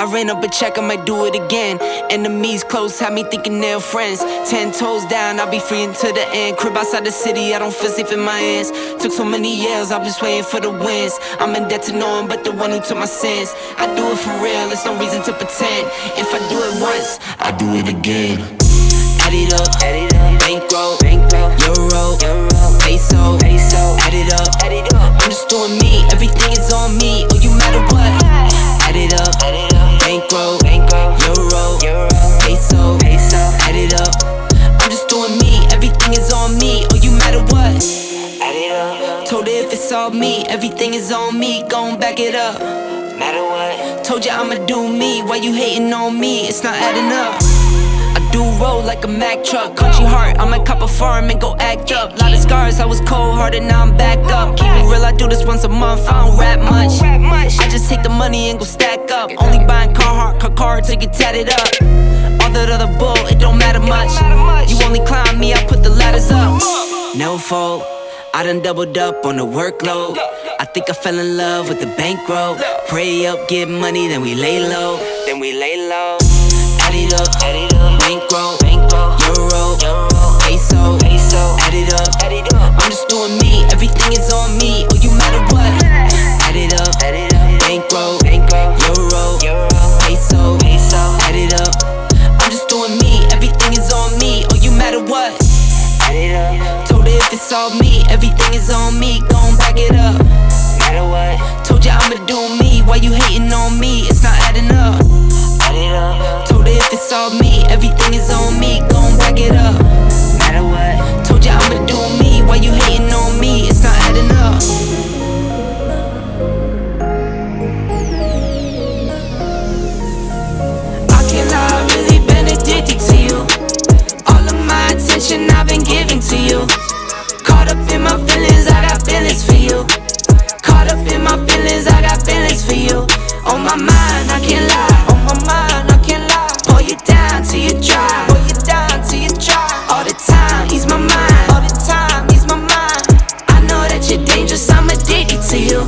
I ran up a check, I might do it again. Enemies close, had me thinking they're friends. 10 toes down, I'll be free until the end. Crib outside the city, I don't feel safe in my hands. Took so many years, I'm just waiting for the wins. I'm in debt to no one but the one who took my sins. I do it for real, there's no reason to pretend. If I do it once, I do it again. Add it up, bankroll, euro, peso, add it up. I'm just doing me, everything is on me. Oh, you matter what? Add it up, bankroll, euro, peso, add it up. I'm just doing me, everything is on me. Oh, you matter what? Add it up. Told her if it's all me, everything is on me. Gon' back it up. Matter what? Told you I'ma do me. Why you hating on me? It's not adding up. I do roll like a Mack truck. Country heart, I might cop a farm and go act up. Lot of scars, I was cold-hearted, now I'm backed up. Keep it real, I do this once a month, I don't rap much. I just take the money and go stack up. Only buying car to get tatted up. All that other bull, it don't matter much. You only climb me, I put the ladders up. No fault, I done doubled up on the workload. I think I fell in love with the bankroll. Pray up, get money, then we lay low. Add it up, bankroll, euro, peso, add it up. I'm just doing me, everything is on me. Oh, you matter what? Add it up, bankroll, euro, peso, add it up. I'm just doing me, everything is on me. Oh, you matter what? Add it up. Told her if it's all me, everything is on me. Gon' back it up. Matter what? Told you I'ma do me. Why you hating on me? It's not adding up. Add it up. Told her if it's all me, everything is on me. Gon' back it up. Matter what? Told you I'ma do me. Why you hating on me? It's not adding up. I can't lie, I've really been addicted to you. All of my attention I've been giving to you. Caught up in my feelings, I got feelings for you. Caught up in my feelings, I got feelings for you. On my mind, I can't lie. On my mind, I can't lie. Pull you down till you dry. Pull you down till you dry. All the time, ease my mind. All the time, ease my mind. I know that you're dangerous, I'm addicted to you.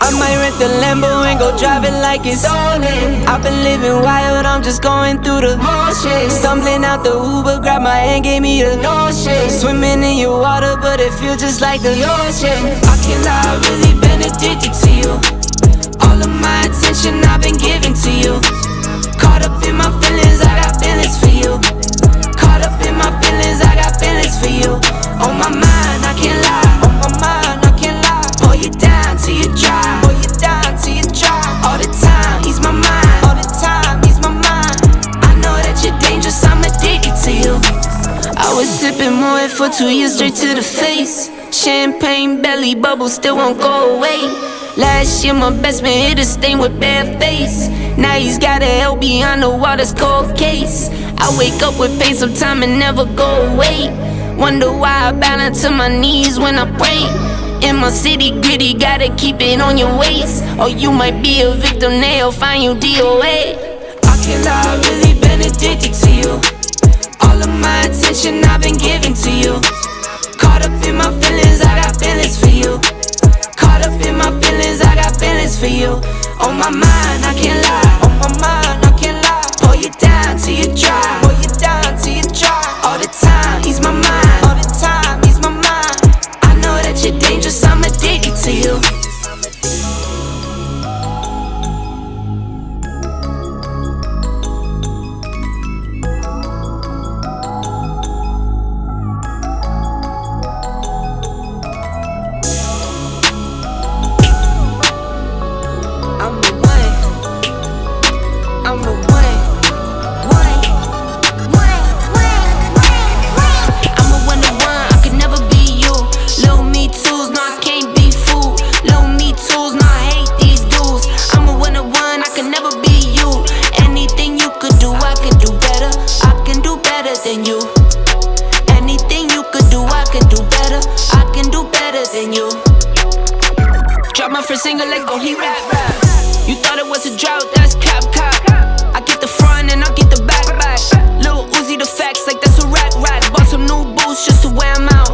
I might rent the Lambo and go drive it like it's stolen. I've been living wild, I'm just going through the motions. Stumbling out the Uber, grab my hand, gave me the notion. Swimming in your water, but it feels just like the ocean. I can't lie, I've really been addicted to you. All of my attention I've been giving to you. Caught up in my feelings, I got feelings for you. Caught up in my feelings, I got feelings for you. On my mind, I can't lie. On my mind, I can't lie. Pull you down till you dry. Pull you down till you dry. All the time, ease my mind. All the time, ease my mind. I know that you're dangerous, I'm addicted to you. I was sipping Moet for 2 years straight to the face. Champagne belly bubbles still won't go away. Last year my best man hit a stain with bare face. Now he's gotta help behind the water's cold case. I wake up with pain sometime and never go away. Wonder why I bow down to my knees when I pray. In my city gritty, gotta keep it on your waist. Or you might be a victim, they'll find you DOA. I can't lie, I've really been addicted to you. All of my attention I've been giving to you. Caught up in my feelings, I got feelings for you. Caught up in my feelings, I got feelings for you. On my mind, I can't lie. On my mind, I can't lie. Pull you down till you dry. Pull you down till you dry. All the time, ease my mind. All the time, ease my mind. I know that you're dangerous, I'm addicted to you. Single like go he rap. You thought it was a drought, that's cap. I get the front and I get the back. Lil Uzi the facts like that's a rat. Bought some new boots just to wear 'em out.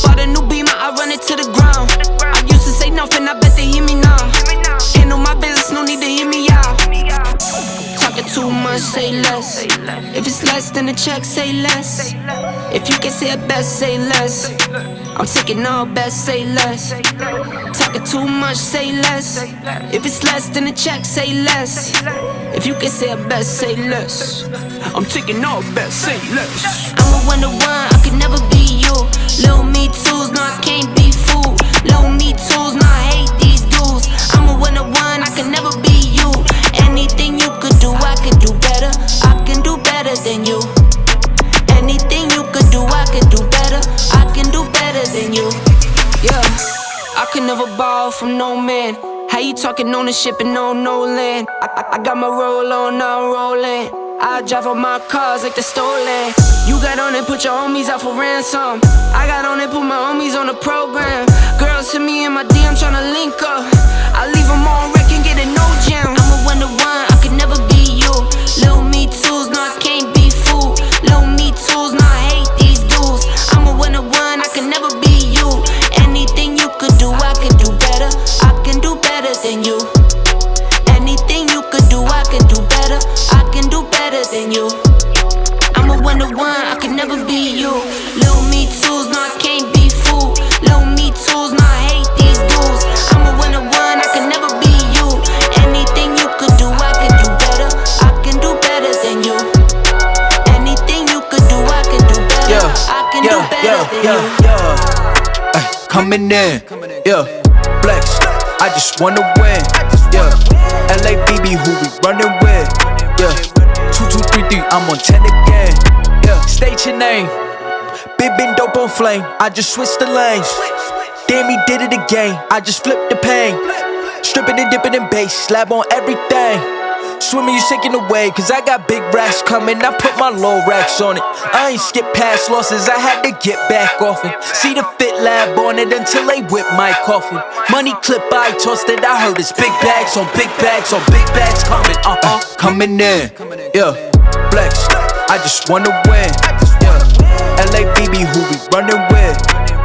Bought a new Beamer, I run it to the ground. I used to say nothing, I bet they hear me now. Ain't no my business, no need to hear me out. much, say less. If it's less than the check, say less. If you can say it best, say less. I'm taking all best, say less. Talking too much, say less. If it's less than the check, say less. If you can say it best, say less. I'm taking all best, say less. I'm a one-to-one, I could never be you. Little me tools, no I can't be fooled. Little me tools, no I hate these dudes. I'm a one-to-one, I can never be you. Anything you could do, I could do better. I can do better than you. Anything you could do, I could do better. I can do better than you. Yeah, I could never borrow from no man. How you talking ownership and no land? I got my roll on, now I'm rolling. I drive all my cars like they're stolen. You got on and put your homies out for ransom. I got on and put my homies on the program. Girls hit me in my DM tryna link up. I leave them on wreck and get a no jam. I'm a one-to-one, I could never be you. Little me tools, no I can't be fooled. Little me tools, no I hate these dudes. I'm a one-to-one, I could never be you. Anything you could do, I could do better. I can do better than you. Anything you could do, I could do better. I can do better than you. I'm a one-to-one, I could never be you. Little me tools, no I can't be fooled. Little me tools, no I hate these dudes. I'm a one-to-one, I could never be you. Anything you could do, I could do better. I can do better than you. Anything you could do, I could do better. I can do better than you. Coming in, yeah, flex. I just wanna win, yeah. LABB, who we running with, yeah. 2233, I'm on 10 again, yeah. State your name, been dope on flame. I just switched the lanes. Damn, he did it again. I just flipped the pain. Stripping and dipping in bass, slab on everything. Swimming, you sinking away, cause I got big racks coming. I put my low racks on it. I ain't skip past losses, I had to get back off it. See the fit lab on it until they whip my coffin. Money clip, I tossed it, I heard it's big bags on big bags on big bags coming, coming in, yeah, flex. I just wanna win, yeah. LABB, who we running with,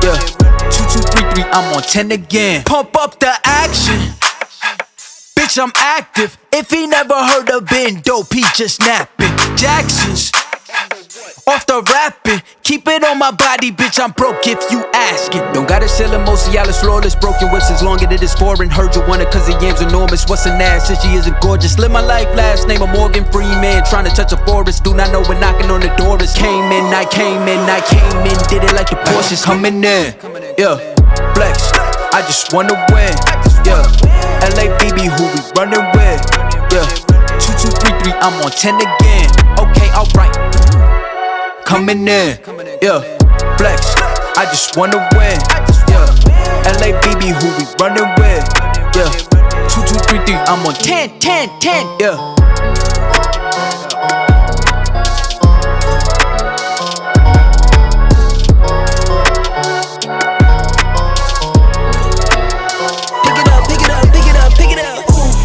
yeah. 2233, I'm on 10 again. Pump up the action. Bitch, I'm active. If he never heard of Ben Dope, he just napping. Jackson's off the rapping. Keep it on my body, bitch, I'm broke if you asking. Don't gotta sell him, Mosialis, flawless. Broken whips as long as it is foreign. Heard you want it cause the yam's enormous. What's an ass since she isn't gorgeous? Live my life, last name of Morgan Freeman. Trying to touch a forest, do not know when knocking on the door is. Came in, I came in, I came in. Did it like the Porsches. Coming in, yeah, flex. I just wanna win, yeah. LABB, who we running with, yeah. 2233, I'm on 10 again. Okay, alright. Coming in, yeah. Flex. I just wanna win, yeah. LABB, who we running with, yeah. 2233, I'm on 10, 10, 10, yeah.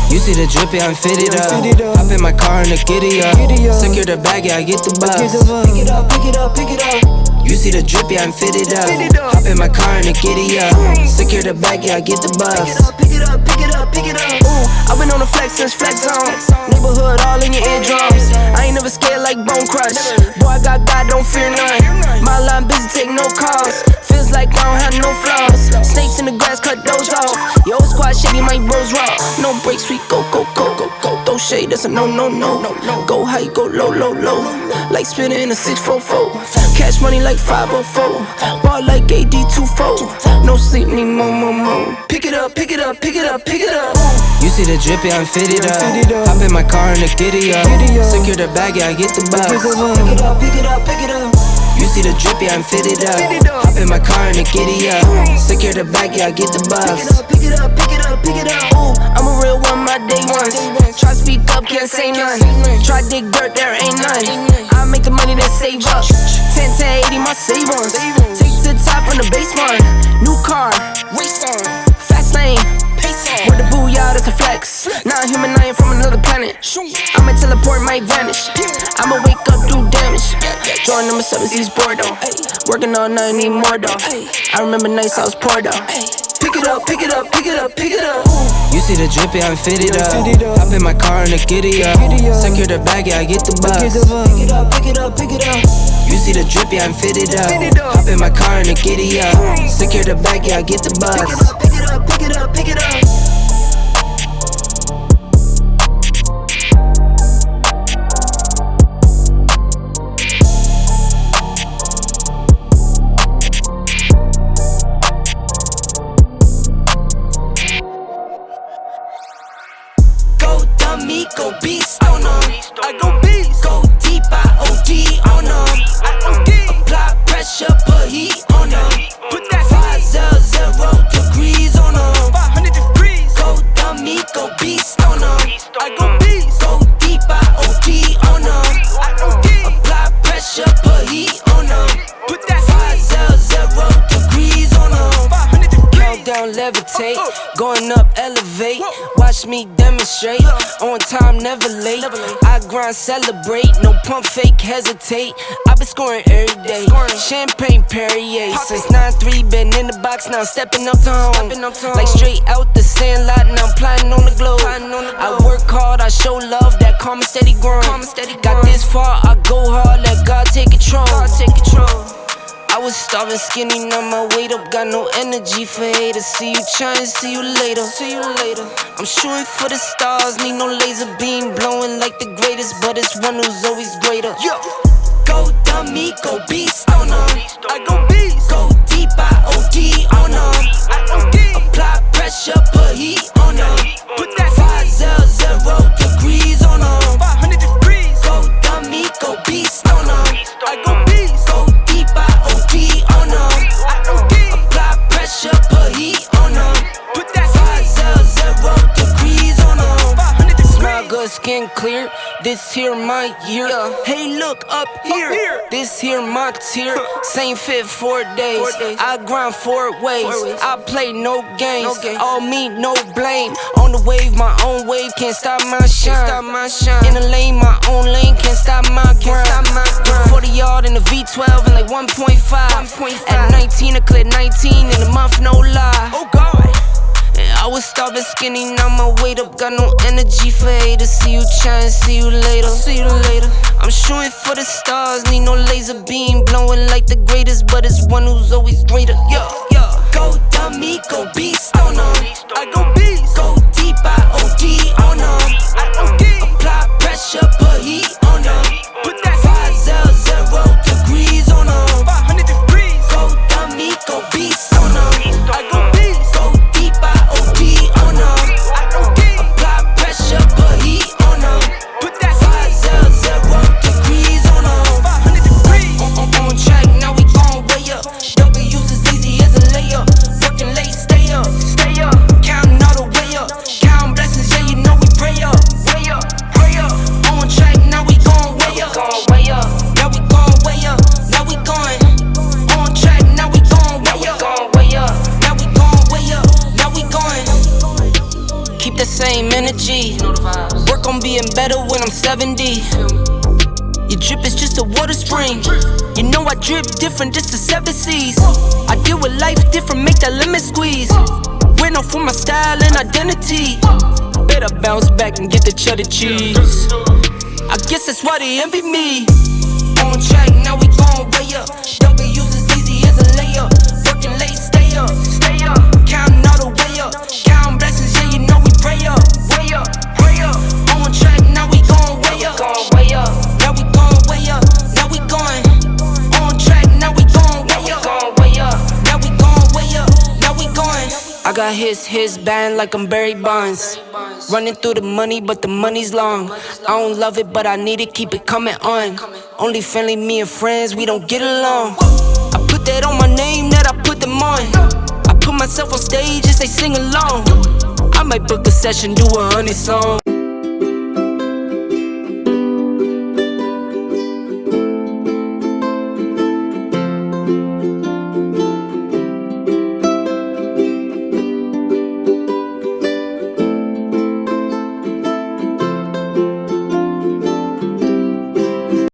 You see the drippy, I'm fitted up. Hop in my car and the giddy up. Secure the bag, yeah, I get the bus. Pick it up, pick it up, pick it up. You see the drippy, I'm fitted up. Hop in my car and the giddy up. Secure the bag, yeah, I get the bus. Pick it up, pick it up, pick it up, pick it up. Ooh, I've been on the flex since flex zone. Neighborhood all in your eardrums. I ain't never scared like Bone Crush. Boy, I got God, don't fear none. My line busy, take no calls. Feels like I don't have no flaws. Snakes in the grass, cut those off. Yo, squad shady, my bros raw. No breaks, we go, go, go, go, go. Throw shade, that's a no, no, no. Go high, go low, low, low. Like spinning in a 644. Cash money like 504. Ball like AD24. No sleep, need more, more, more. Pick it up, pick it up, pick it up, pick it up. You see the drippy, I'm fitted up. Hop in my car and the giddy up. Secure the bag, yeah, I get the bus. Pick it up, pick it up, pick it up. You see the drippy, I'm fitted up. Hop in my car and the giddy up. Secure the bag, yeah, I get the bus. Pick it up, pick it up, pick it up, pick it up. Ooh, I'm a real one, my day ones. Try speak up, can't say none. Try dig dirt, there ain't none. I make the money that save up. 10 to 80, my save ones. Take to the top from the basement. New car, race on. Fast lane, pace on. With the booyah, that's a flex. Not human, I ain't from another planet. I'ma teleport, might vanish. I'ma wake up, do damage. Join number 7, he's bored though. Working all night, need more though. I remember nights I was poor though. pick it up, pick it up, pick it up, pick it up. You see the drip, yeah, I'm fitted up. Hop in my car and I get it up. Secure the bag, yeah, I get the bus. Pick it up, pick it up, pick it up. You see the drip, yeah, I'm fitted up. Hop in my car and I get it up. Secure the bag, yeah, I get the bus. Pick it up, pick it up, pick it up, pick it up. Go beast on them. I go beast. Go deep, I OD on them. I OD. Apply pressure, put heat on them. Put that 500 degrees on them. 500 degrees. Go dummy, go beast on them. I go beast. Go deep, I OD on them. I OD. Apply pressure, put heat on them. Put that 500 degrees on them. 500 degrees. Countdown, levitate. Going up, elevate. Watch me demonstrate. On time, never late. I grind, celebrate. No pump, fake, hesitate. I've been scoring every day. Champagne, Perrier. Since 9-3, been in the box, now I'm stepping up to home. Like straight out the sandlot, now I'm plotting on the globe. I work hard, I show love, that calm and steady grind. Got this far, I go hard, let God take control. I was starving skinny, now my weight up, got no energy for haters. See you trying, see you later. I'm shooting for the stars, need no laser beam, blowing like the greatest, but it's one who's always greater. Go dummy, go beast on them. I go beast. Go deep, I OD on them. I OD. Apply pressure, put heat on them. Put that 500 degrees on them. 500 degrees. Go dummy, go beast on them. I go beast. Go deep, I OD on them. I OD. Apply pressure, put heat on them. Put that 500 degrees on them. 500 degrees. Smile good, skin clear. This here my year. Hey, look up here. This here my tier. Same fit 4 days. I grind 4 ways. I play no games. All me, no blame. On the wave, my own wave. Can't stop my shine. In the lane, my own lane. Can't stop my grind. 40 yard in the V12 and like 1.5. At 19, I cleared 19 in a month, no lie. Oh God. I was starving skinny, now my weight up, got no energy for haters. See you trying, see you later. I'm shooting for the stars, need no laser beam, blowing like the greatest, but it's one who's always greater. Go dummy, go beast on them. I go beast. Go deep, I OD on them. I OD. Apply pressure, put heat on them. Put that 500 degrees on them. 500 degrees. Go dummy, go beast on them. I go beast. Go deep, I OD on them. I OD. Apply pressure, put heat on them. Put that 500 degrees on them. 500 degrees. On track, now we gon' way up. W's as easy as a layup. Working late, stay up. Counting all the way up. Counting blessings, yeah, you know we pray up. Pray up. On track, now we gon' way up. Now we gon' way up. Now we going. On track, now we gon' way up. Now we gon' way up. Now we going. Keep the same energy. Work on being better when I'm 70. Your drip is just a water spring. You know I drip different, just the 7 C's. I deal with life different, make that lemon squeeze. Went off for my style and identity. Better bounce back and get the cheddar cheese. I guess that's why they envy me. On track, now we gon' way up. W's as easy as a layup. Working late, stay up. Counting all the way up. Counting blessings, yeah, you know we pray up. Pray up. On track, now we gon' way up. Now we gon' way up. Now we going. On track, now we gon' way up. Now we gon' way up. Now we going. I got his band like I'm Barry Bonds. Running through the money, but the money's long. I don't love it, but I need it, keep it coming on. Only friendly, me and friends, we don't get along. I put that on my name, that I put them on. I put myself on stage as they sing along. I might book a session, do 100 songs.